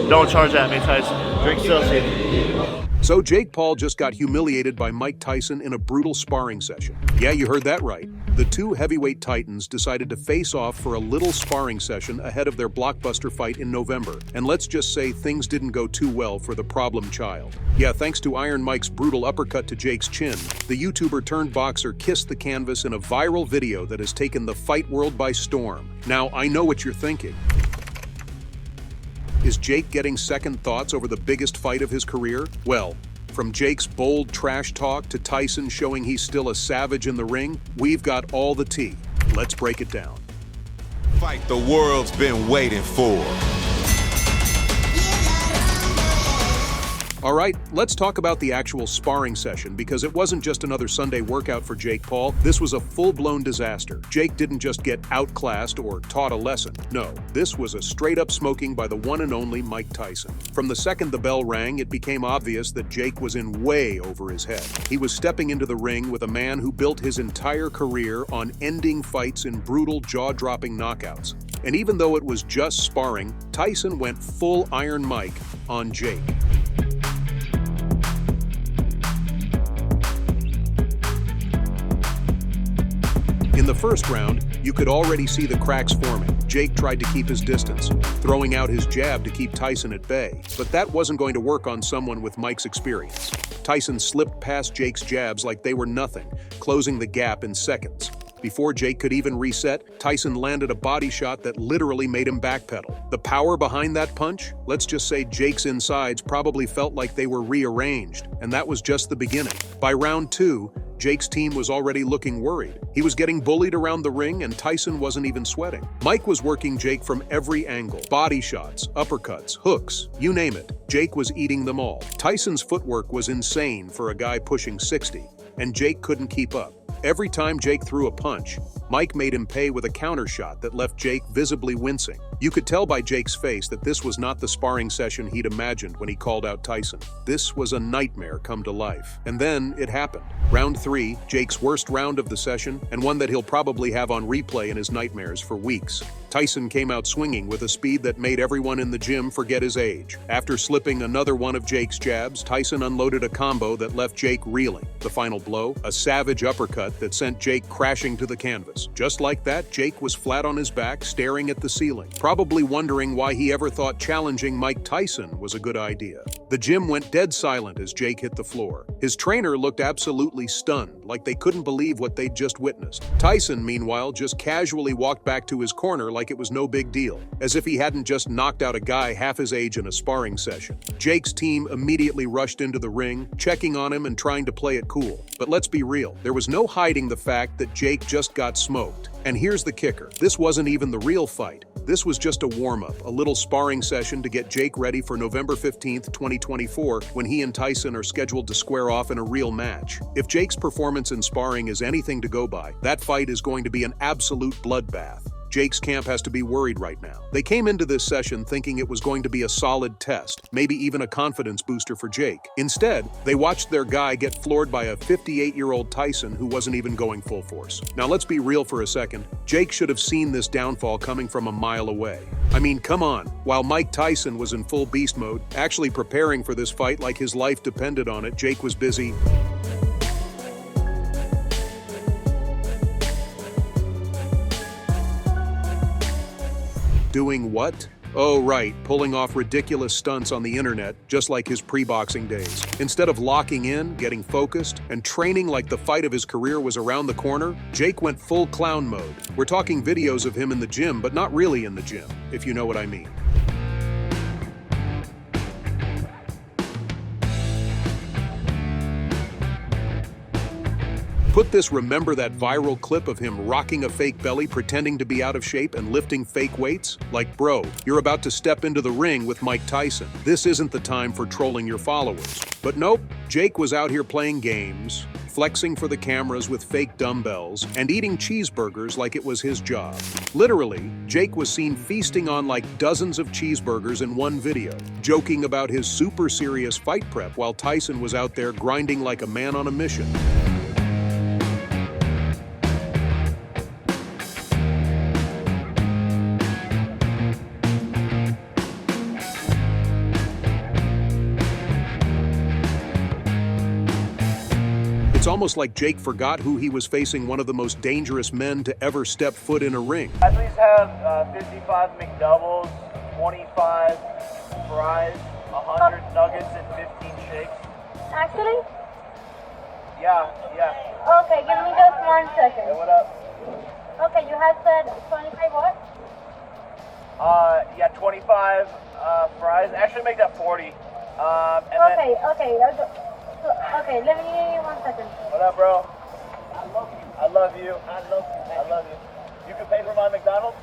Don't charge at me, Tyson. Drink Celsius. So Jake Paul just got humiliated by Mike Tyson in a brutal sparring session. Yeah, you heard that right. The two heavyweight titans decided to face off for a little sparring session ahead of their blockbuster fight in November. And let's just say things didn't go too well for the problem child. Yeah, thanks to Iron Mike's brutal uppercut to Jake's chin, the YouTuber turned boxer kissed the canvas in a viral video that has taken the fight world by storm. Now, I know what you're thinking. Is Jake getting second thoughts over the biggest fight of his career? Well, from Jake's bold trash talk to Tyson showing he's still a savage in the ring, we've got all the tea. Let's break it down. Fight the world's been waiting for. All right, let's talk about the actual sparring session, because it wasn't just another Sunday workout for Jake Paul. This was a full-blown disaster. Jake didn't just get outclassed or taught a lesson. No, this was a straight-up smoking by the one and only Mike Tyson. From the second the bell rang, it became obvious that Jake was in way over his head. He was stepping into the ring with a man who built his entire career on ending fights in brutal, jaw-dropping knockouts. And even though it was just sparring, Tyson went full Iron Mike on Jake. In the first round, you could already see the cracks forming. Jake tried to keep his distance, throwing out his jab to keep Tyson at bay. But that wasn't going to work on someone with Mike's experience. Tyson slipped past Jake's jabs like they were nothing, closing the gap in seconds. Before Jake could even reset, Tyson landed a body shot that literally made him backpedal. The power behind that punch? Let's just say Jake's insides probably felt like they were rearranged, and that was just the beginning. By round two, Jake's team was already looking worried. He was getting bullied around the ring, and Tyson wasn't even sweating. Mike was working Jake from every angle. Body shots, uppercuts, hooks, you name it. Jake was eating them all. Tyson's footwork was insane for a guy pushing 60, and Jake couldn't keep up. Every time Jake threw a punch, Mike made him pay with a counter shot that left Jake visibly wincing. You could tell by Jake's face that this was not the sparring session he'd imagined when he called out Tyson. This was a nightmare come to life. And then it happened. Round 3, Jake's worst round of the session, and one that he'll probably have on replay in his nightmares for weeks. Tyson came out swinging with a speed that made everyone in the gym forget his age. After slipping another one of Jake's jabs, Tyson unloaded a combo that left Jake reeling. The final blow, a savage uppercut that sent Jake crashing to the canvas. Just like that, Jake was flat on his back, staring at the ceiling, probably wondering why he ever thought challenging Mike Tyson was a good idea. The gym went dead silent as Jake hit the floor. His trainer looked absolutely stunned, like they couldn't believe what they'd just witnessed. Tyson, meanwhile, just casually walked back to his corner like it was no big deal, as if he hadn't just knocked out a guy half his age in a sparring session. Jake's team immediately rushed into the ring, checking on him and trying to play it cool. But let's be real, there was no hiding the fact that Jake just got smoked. And here's the kicker. This wasn't even the real fight. This was just a warm-up, a little sparring session to get Jake ready for November 15th, 2024, when he and Tyson are scheduled to square off in a real match. If Jake's performance in sparring is anything to go by, that fight is going to be an absolute bloodbath. Jake's camp has to be worried right now. They came into this session thinking it was going to be a solid test, maybe even a confidence booster for Jake. Instead, they watched their guy get floored by a 58-year-old Tyson who wasn't even going full force. Now let's be real for a second. Jake should have seen this downfall coming from a mile away. I mean, come on. While Mike Tyson was in full beast mode, actually preparing for this fight like his life depended on it, Jake was busy doing what? Oh right, pulling off ridiculous stunts on the internet, just like his pre-boxing days. Instead of locking in, getting focused, and training like the fight of his career was around the corner, Jake went full clown mode. We're talking videos of him in the gym, but not really in the gym, if you know what I mean. Put this remember that viral clip of him rocking a fake belly pretending to be out of shape and lifting fake weights? Like, bro, you're about to step into the ring with Mike Tyson. This isn't the time for trolling your followers. But nope, Jake was out here playing games, flexing for the cameras with fake dumbbells, and eating cheeseburgers like it was his job. Literally, Jake was seen feasting on like dozens of cheeseburgers in one video, joking about his super serious fight prep while Tyson was out there grinding like a man on a mission. It's almost like Jake forgot who he was facing, one of the most dangerous men to ever step foot in a ring. I please have 55 McDoubles, 25 fries, 100 nuggets, and 15 shakes. Actually? Yeah. Okay, give me just 1 second. Hey, what up? Okay, you had said 25 what? Yeah, 25 fries. Actually, make that 40. Okay, let me 1 second. What up, bro? I love you. You can pay for my McDonald's?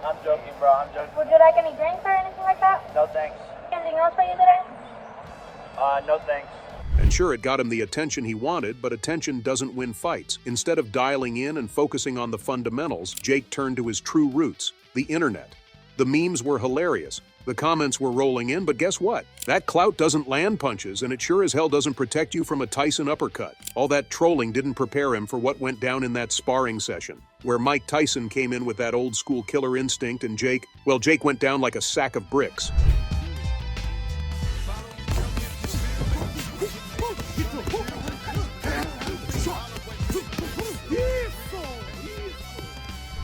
I'm joking, bro. I'm joking. Would you like any drinks or anything like that? No thanks. Anything else for you today? No thanks. And sure, it got him the attention he wanted, but attention doesn't win fights. Instead of dialing in and focusing on the fundamentals, Jake turned to his true roots, the internet. The memes were hilarious. The comments were rolling in, but guess what? That clout doesn't land punches, and it sure as hell doesn't protect you from a Tyson uppercut. All that trolling didn't prepare him for what went down in that sparring session, where Mike Tyson came in with that old-school killer instinct, and Jake went down like a sack of bricks.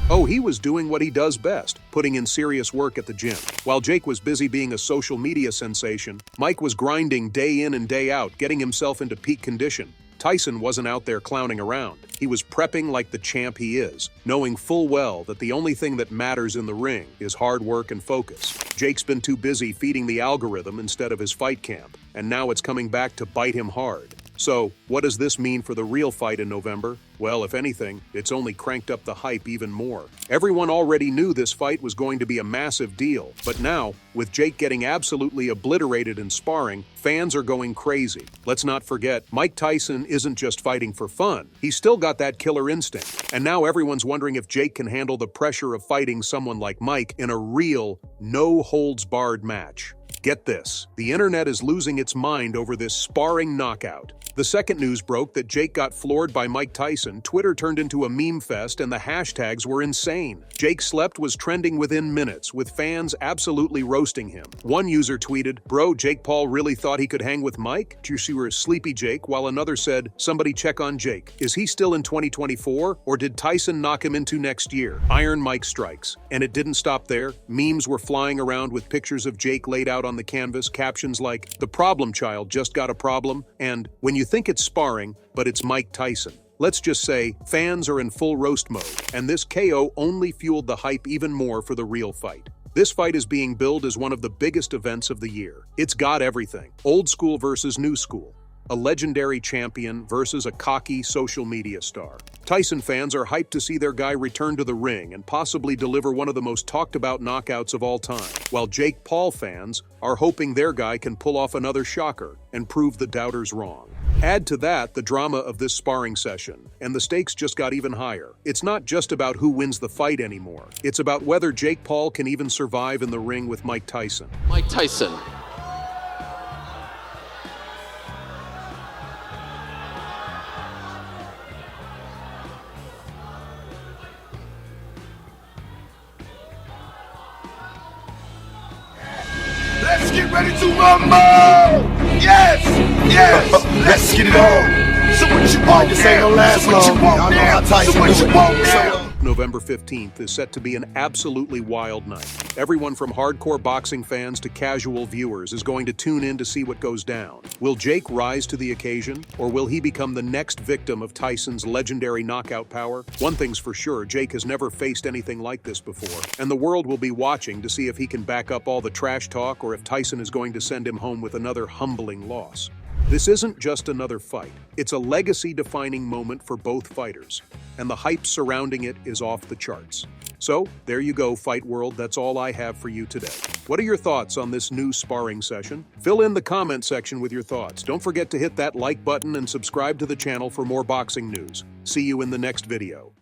Oh, he was doing what he does best, putting in serious work at the gym. While Jake was busy being a social media sensation, Mike was grinding day in and day out, getting himself into peak condition. Tyson wasn't out there clowning around. He was prepping like the champ he is, knowing full well that the only thing that matters in the ring is hard work and focus. Jake's been too busy feeding the algorithm instead of his fight camp, and now it's coming back to bite him hard. So, what does this mean for the real fight in November? Well, if anything, it's only cranked up the hype even more. Everyone already knew this fight was going to be a massive deal, but now, with Jake getting absolutely obliterated in sparring, fans are going crazy. Let's not forget, Mike Tyson isn't just fighting for fun. He's still got that killer instinct. And now everyone's wondering if Jake can handle the pressure of fighting someone like Mike in a real, no-holds-barred match. Get this, the internet is losing its mind over this sparring knockout. The second news broke that Jake got floored by Mike Tyson, Twitter turned into a meme fest and the hashtags were insane. Jake slept was trending within minutes, with fans absolutely roasting him. One user tweeted, "Bro, Jake Paul really thought he could hang with Mike? You were sleepy Jake," while another said, "Somebody check on Jake. Is he still in 2024, or did Tyson knock him into next year?" Iron Mike strikes. And it didn't stop there. Memes were flying around with pictures of Jake laid out on the canvas, captions like, "The problem child just got a problem," and "When you think it's sparring, but it's Mike Tyson." Let's just say, fans are in full roast mode, and this KO only fueled the hype even more for the real fight. This fight is being billed as one of the biggest events of the year. It's got everything. Old school versus new school. A legendary champion versus a cocky social media star. Tyson fans are hyped to see their guy return to the ring and possibly deliver one of the most talked about knockouts of all time, while Jake Paul fans are hoping their guy can pull off another shocker and prove the doubters wrong. Add to that the drama of this sparring session, and the stakes just got even higher. It's not just about who wins the fight anymore. It's about whether Jake Paul can even survive in the ring with Mike Tyson. Mike Tyson. Let's get ready to rumble! Yes! Let's get it on! So what you want This ain't gonna last long. Y'all know how Tyson So what do you it. want now? November 15th is set to be an absolutely wild night. Everyone from hardcore boxing fans to casual viewers is going to tune in to see what goes down. Will Jake rise to the occasion, or will he become the next victim of Tyson's legendary knockout power? One thing's for sure, Jake has never faced anything like this before, and the world will be watching to see if he can back up all the trash talk or if Tyson is going to send him home with another humbling loss. This isn't just another fight. It's a legacy-defining moment for both fighters, and the hype surrounding it is off the charts. So, there you go, Fight World. That's all I have for you today. What are your thoughts on this new sparring session? Fill in the comment section with your thoughts. Don't forget to hit that like button and subscribe to the channel for more boxing news. See you in the next video.